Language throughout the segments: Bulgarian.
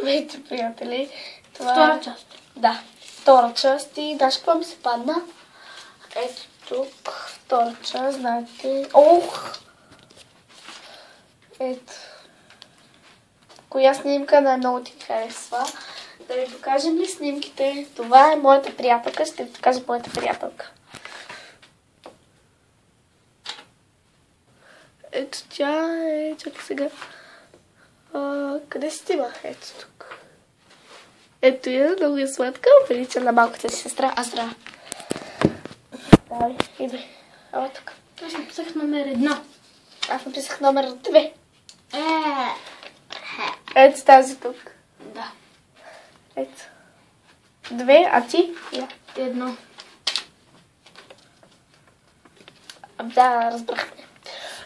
Здравейте, приятели! Това Втора част. Да, втора част и знаеш какво ми се падна? Ето тук, втора част, знаете. Ох! Ето. Коя снимка най-много ти харесва? Да ви покажем ли снимките? Това е моята приятелка. Ще ви покажа моята приятелка. Ето тя е... Чакай сега. Къде си ти бах? Ето тук. Ето я, много е сладка. Прилича на малката си сестра. Азра. Давай, идвай. Ела тук. Аз написах номер 1. Аз написах номер 2. Ето тази тук. Да. Ето. 2, а ти? Я. 1. Да, разбрахме.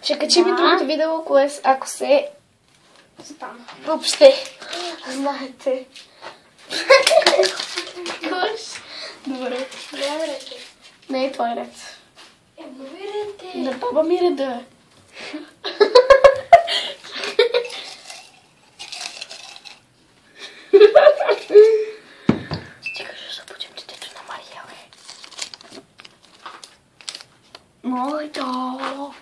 Ще качим и другото видео, ако се Стана. въобще. Знаете. Добре. Добре. Не е твой ред. Говорете. На баба ми реда. Стига, ще събудим детето на Мария, бе. Моето.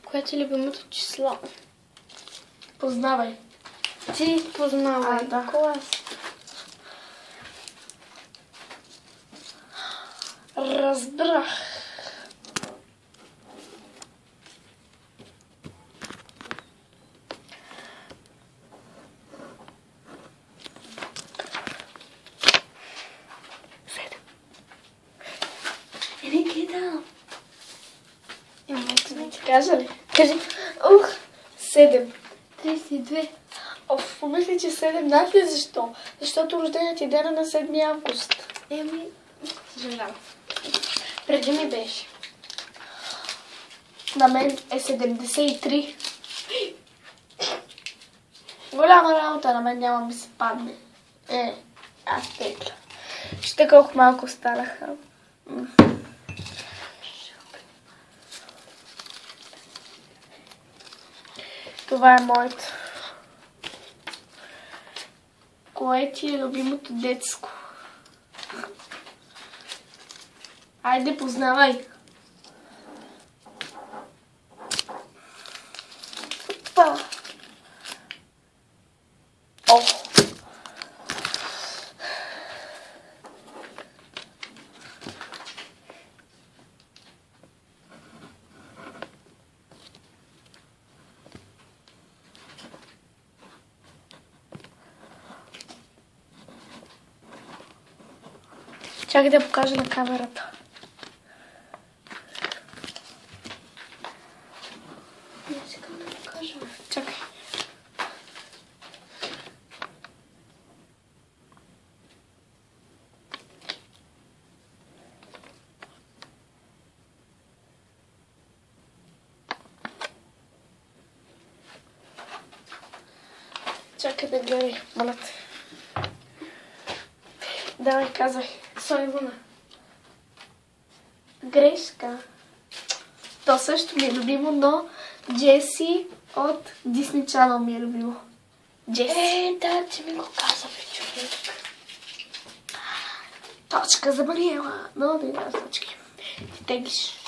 Кое ти е любимото число? Познавай. Ти познавай. Да. Клас. Разбрах. Не гледам. Не ти кажа ли? Кажи. Ух, 7. 32. Оф, помисли, че 7. Знаеш ли защо? Защото рожденият ти ден е на 7 август. Съжалявам. Преди ми беше. На мен е 73. Голяма работа, на мен няма ми се падне. Аз текля. Ще колко малко станаха. Това е моето. Кое ти е любимото детско? Айде, познавай. Опа. О. Чакай да покажа на камерата. Не искам да покажа. Чакай. Чакай да гледай, моля те. Давай, казвай. Сойвана. Грешка. То също ми е любимо, но Джеси от Disney Channel ми е любимо. Джеси. Да, ти ми го каза, бе, човек. Точка за Мариела. Но да има точки. Ти теглиш.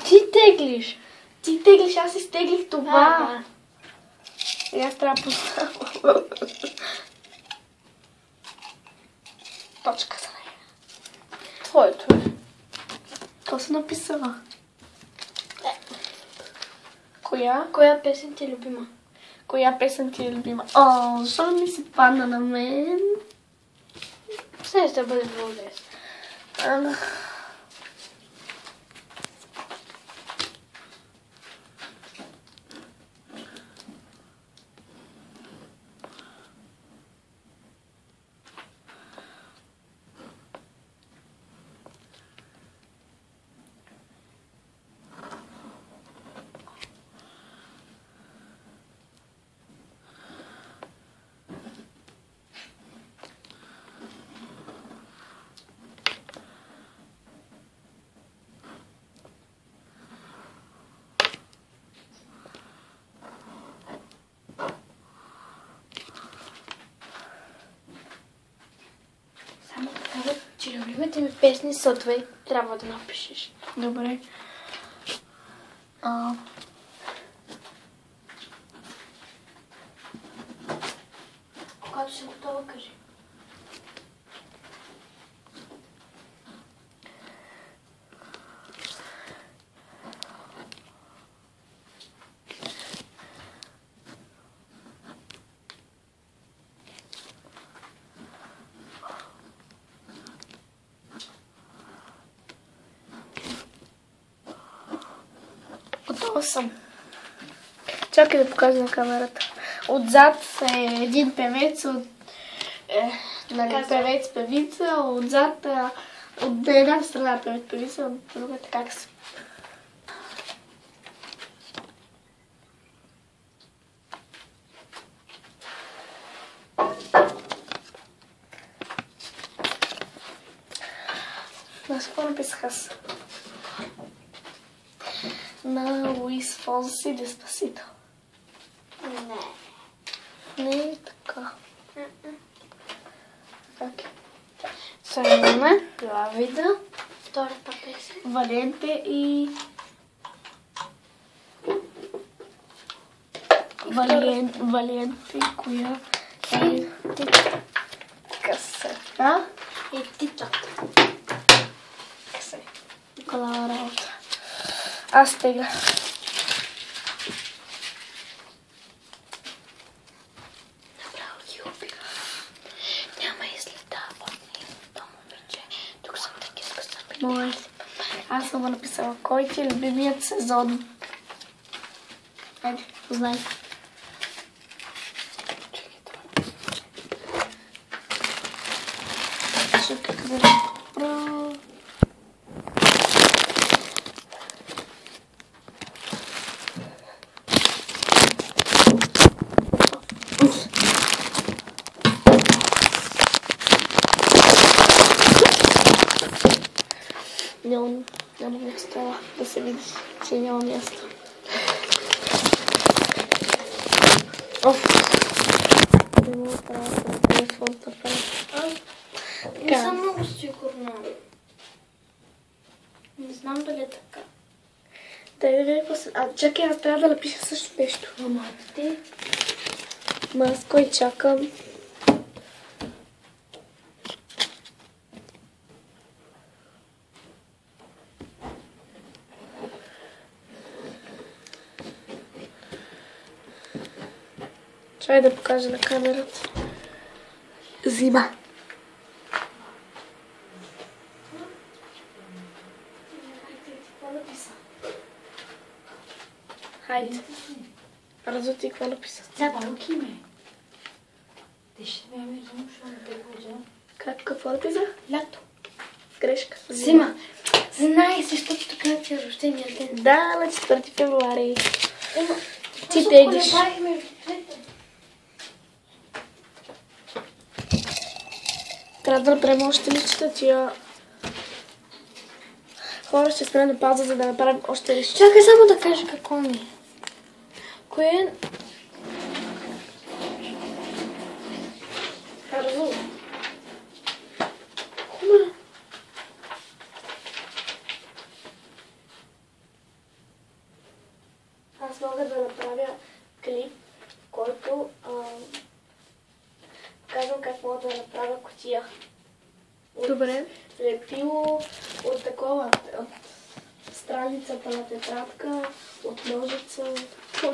Ти теглиш. Ти теглиш, аз изтеглих това. Да. И аз трябва да поставя. Точка за нея. Твоето е. Какво съм написала? Коя? Коя песен ти е любима? Коя песен ти е любима? О, защо ми се падна на мен? Все ще бъде много лесно. любимите ми песни са две. Трябва да напишеш. Добре. Когато си готова, кажи. Готова съм. Чакай да покажа на камерата. Отзад е един певец, певец, певица, отзад от една страна певец, певица, от другата как се. На какво написах аз? На Луис Фонси Деспасито. Не е така. Как е? Салона, Лавида, втората песен. Валенте и... Валенте, коя е... Касета. И титлата. Голяма работа. Аз тега. Направо ги убих. Няма и следа от това момиче. Тук съм таки скъсна. Мое. Аз съм написала. Кой ти е любимият сезон? Хайде, познай. Чакай да направя. Няма място да се види, че няма място. Не мога да трябва да телефон да правя. Не съм много сигурна. Не знам дали е така. Дай да видя после. Чакай, аз трябва да напиша също нещо. Ама ти? Аз кой чакам? Чай да покажа на камерата. Зима. Хайде. Разо ти какво написа? Забавки ме. Ти ще ме виждам, защото не те го. Какво написа? Лято. Грешка. Зима. Знай се, защото така ти е рождения ден. Да, на 4 февруари. Ти Защо теглиш. колебахме двете? Трябва да направим още личета тия. Хора ще спрем на пауза, за да направим още личета. Чакай само да кажа какво ми е. Кое е? Разум. Хубаво. Аз мога да направя клип, който казвам как мога да направя кутия. Добре. Лепило от такова, от страницата на тетрадка, от ножица.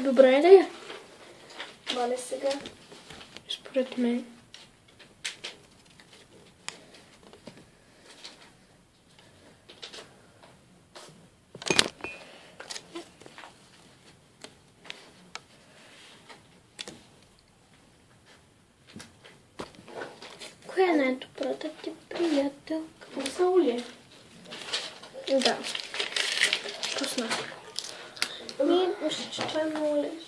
Добре ли е? Мале сега. Според мен. Коя е най-добрата ти приятелка? Пусна ли? Да. Пусна. Мисля, че това е много лесно.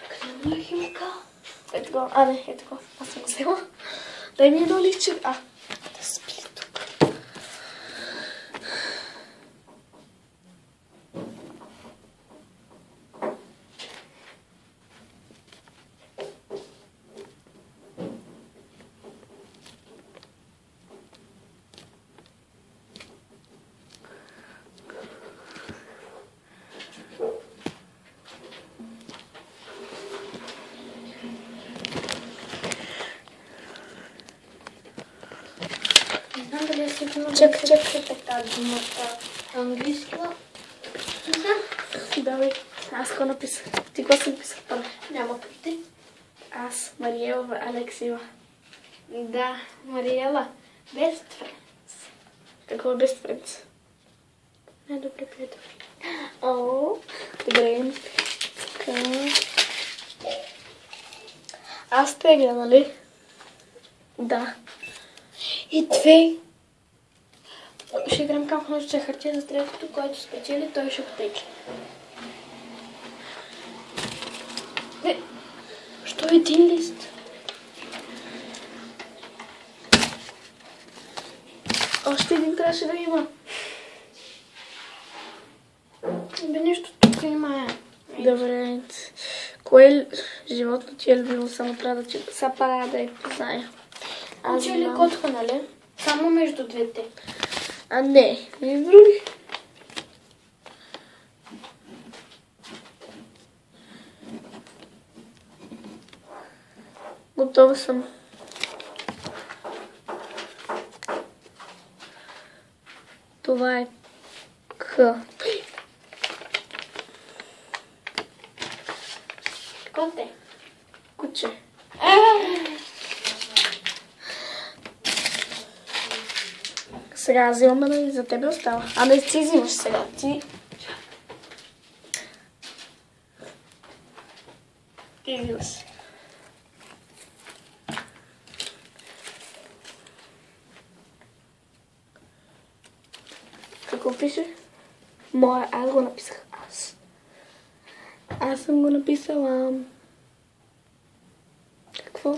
Къде е моя химика? Ето го. Не, ето го. Аз съм го взела. Дай ми едно листче. Да спи тук. Чакай. Така думата английски. Давай. Аз какво написах? Ти какво си написах първо? Няма преди. Аз, Мариела Алексиева. Да, Мариела. Best friends. Какво е best friends? Най-добре приятели. О, добре. Така. Аз тегля, нали? Да. И две. Ще играем камък ножица хартия за третото, който спечели, той ще потегли. Що е един лист? Още един трябваше да има. Бе, нещо тук има. Добре. Кое животно ти е любимо? Само трябва да ти сапа да я позная. Аз Учили знам. котка, нали? Само между двете. А не, и други. Готова съм. Това е К. Коте. Куче. Сега взимаме да и за тебе остава. А не ти взимаш сега. Ти взимаш. Какво пише? Моя, аз го написах аз. Аз съм го написала.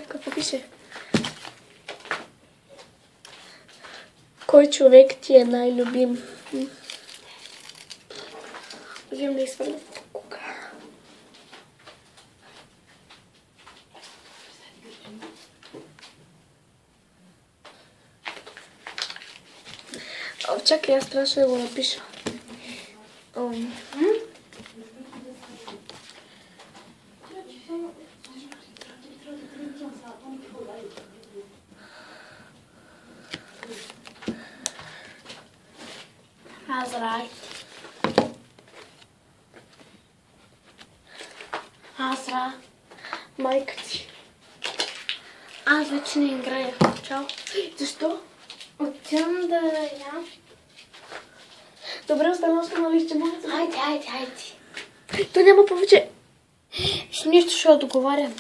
Какво пише? Кой човек ти е най-любим? Взимам да изхвърля. Кога? Чакай, аз трябваше да го напиша. Азра. Майка ти. Аз вече не играя. Чао. Защо? Отивам да ям. Добре, останалото на лище мога да... Хайде. То няма повече. С нищо ще отговарям.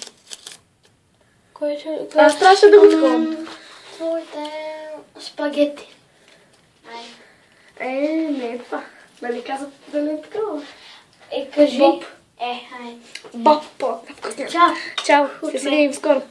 Кой ще... Аз трябваше да го такова. Твоите спагети. Не е това. Нали казват да не е такова? Кажи. Боб. Хайде. Боб. Чао. Чао. Ще се видим скоро.